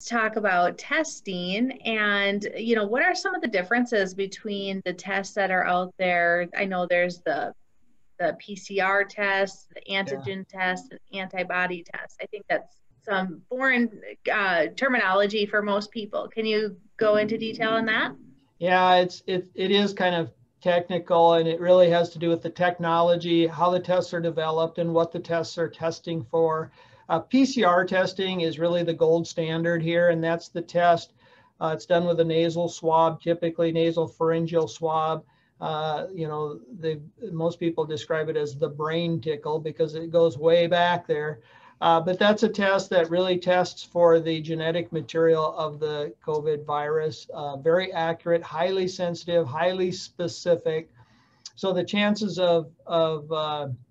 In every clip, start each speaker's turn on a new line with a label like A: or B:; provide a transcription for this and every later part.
A: let's talk about testing and, what are some of the differences between the tests that are out there? I know there's the PCR test, the
B: Yeah.
A: antigen test, and antibody test. I think that's some foreign terminology for most people. Can you go into detail on that?
B: Yeah, it is kind of technical, and it really has to do with the technology, how the tests are developed, and what the tests are testing for. PCR testing is really the gold standard here, and that's the test. It's done with a nasal swab, typically nasal pharyngeal swab. Most people describe it as the brain tickle because it goes way back there. But that's a test that really tests for the genetic material of the COVID virus. Very accurate, highly sensitive, highly specific. So the chances of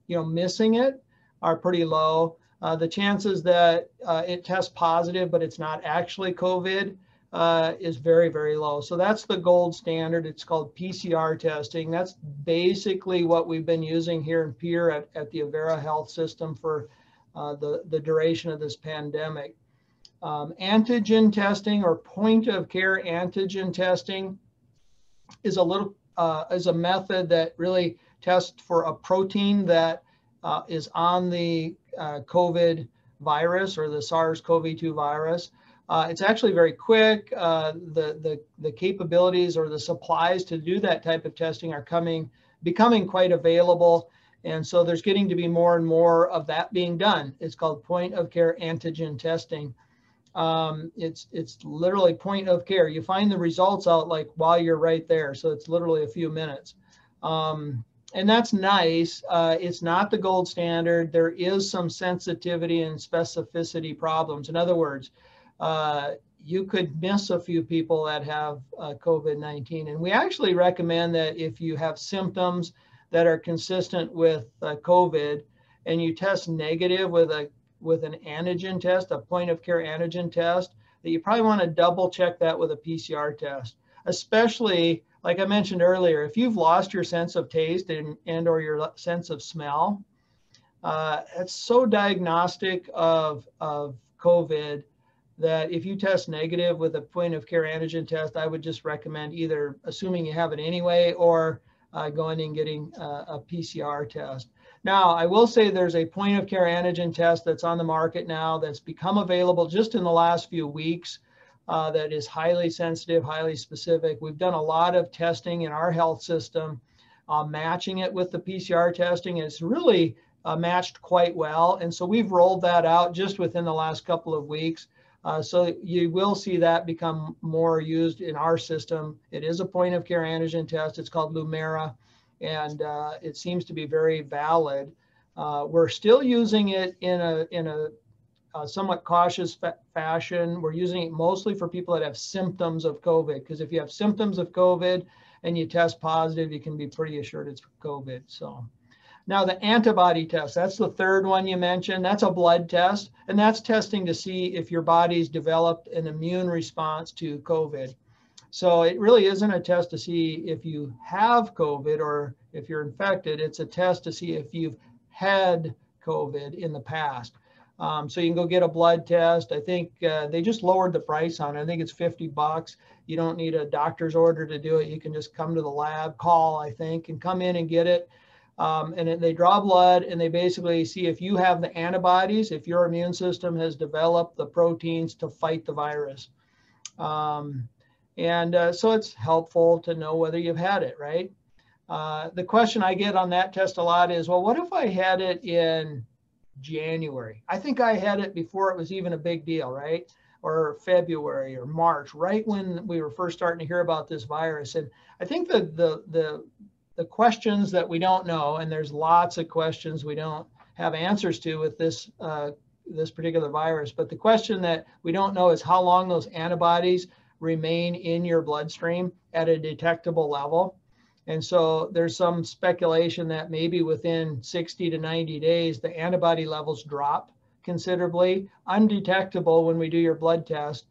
B: missing it are pretty low. The chances that it tests positive, but it's not actually COVID, is very, very low. So that's the gold standard. It's called PCR testing. That's basically what we've been using here in Pierre at the Avera Health System for the duration of this pandemic. Antigen testing or point of care antigen testing is a method that really tests for a protein that is on the COVID virus or the SARS-CoV-2 virus. It's actually very quick. The capabilities or the supplies to do that type of testing are becoming quite available. And so there's getting to be more and more of that being done. It's called point of care antigen testing. It's literally point of care. You find the results out like while you're right there. So it's literally a few minutes. And that's nice. It's not the gold standard. There is some sensitivity and specificity problems. In other words, you could miss a few people that have COVID-19. And we actually recommend that if you have symptoms that are consistent with COVID and you test negative with an antigen test, a point of care antigen test, that you probably want to double check that with a PCR test, especially like I mentioned earlier, if you've lost your sense of taste and or your sense of smell, it's so diagnostic of COVID that if you test negative with a point of care antigen test, I would just recommend either assuming you have it anyway or going and getting a PCR test. Now, I will say there's a point of care antigen test that's on the market now that's become available just in the last few weeks that is highly sensitive, highly specific. We've done a lot of testing in our health system, matching it with the PCR testing. It's really matched quite well. And so we've rolled that out just within the last couple of weeks. So you will see that become more used in our system. It is a point of care antigen test. It's called Lumera, and it seems to be very valid. We're still using it in a somewhat cautious fashion. We're using it mostly for people that have symptoms of COVID, because if you have symptoms of COVID and you test positive, you can be pretty assured it's COVID. So. Now the antibody test, that's the third one you mentioned. That's a blood test, and that's testing to see if your body's developed an immune response to COVID. So it really isn't a test to see if you have COVID or if you're infected. It's a test to see if you've had COVID in the past. So you can go get a blood test. I think they just lowered the price on it. I think it's $50. You don't need a doctor's order to do it. You can just come to the lab, call, I think, and come in and get it. And they draw blood and they basically see if you have the antibodies, if your immune system has developed the proteins to fight the virus. So it's helpful to know whether you've had it, right? The question I get on that test a lot is, well, what if I had it in January? I think I had it before it was even a big deal, right? Or February or March, right when we were first starting to hear about this virus. And I think that the questions that we don't know, and there's lots of questions we don't have answers to with this particular virus, but the question that we don't know is how long those antibodies remain in your bloodstream at a detectable level. And so there's some speculation that maybe within 60 to 90 days, the antibody levels drop considerably, undetectable when we do your blood test.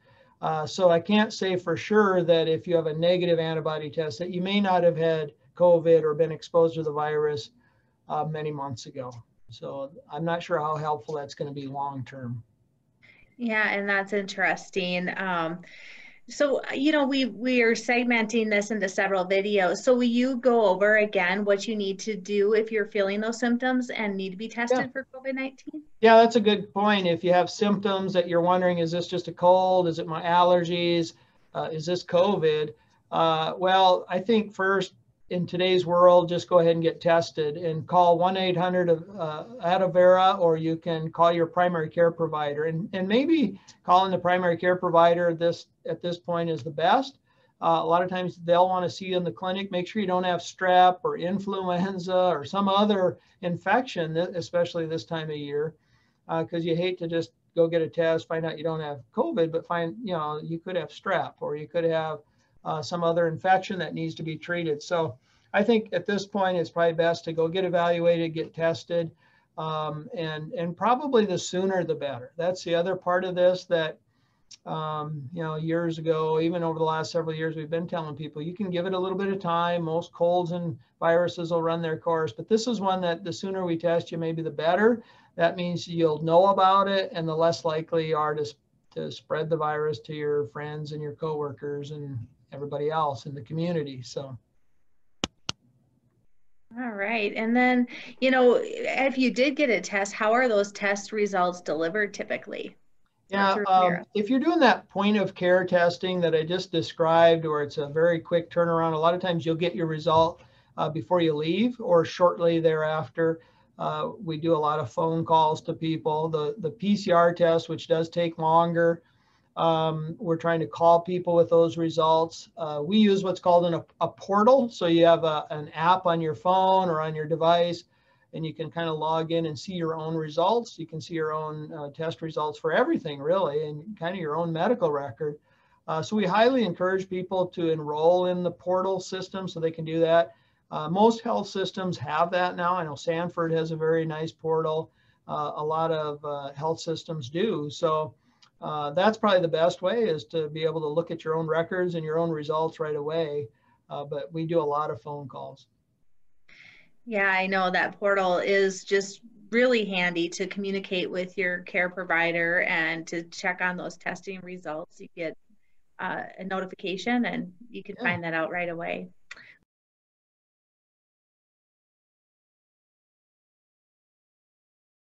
B: So I can't say for sure that if you have a negative antibody test that you may not have had COVID or been exposed to the virus many months ago. So I'm not sure how helpful that's going to be long term.
A: Yeah, and that's interesting. So, we are segmenting this into several videos. So will you go over again what you need to do if you're feeling those symptoms and need to be
B: Yeah.
A: tested for COVID-19?
B: Yeah, that's a good point. If you have symptoms that you're wondering, is this just a cold? Is it my allergies? Is this COVID? Well, I think first in today's world, just go ahead and get tested and call 1-800 Avera, or you can call your primary care provider. And maybe calling the primary care provider at this point is the best. A lot of times they'll want to see you in the clinic. Make sure you don't have strep or influenza or some other infection, especially this time of year, because you hate to just go get a test, find out you don't have COVID, but find, you could have strep or you could have some other infection that needs to be treated. So I think at this point, it's probably best to go get evaluated, get tested, and probably the sooner the better. That's the other part of this that, years ago, even over the last several years, we've been telling people you can give it a little bit of time. Most colds and viruses will run their course, but this is one that the sooner we test you, maybe the better. That means you'll know about it, and the less likely you are to spread the virus to your friends and your coworkers and everybody else in the community. So.
A: All right. And then, if you did get a test, how are those test results delivered typically? Or
B: Yeah,
A: through Avera?
B: if you're doing that point of care testing that I just described, or it's a very quick turnaround, a lot of times you'll get your result before you leave or shortly thereafter. We do a lot of phone calls to people. The PCR test, which does take longer, we're trying to call people with those results. We use what's called a portal. So you have an app on your phone or on your device, and you can kind of log in and see your own results. You can see your own test results for everything, really, and kind of your own medical record. So we highly encourage people to enroll in the portal system so they can do that. Most health systems have that now. I know Sanford has a very nice portal. A lot of health systems do. So that's probably the best way, is to be able to look at your own records and your own results right away. But we do a lot of phone calls.
A: Yeah, I know that portal is just really handy to communicate with your care provider and to check on those testing results. You get a notification and you can
B: Yeah.
A: find that out right away.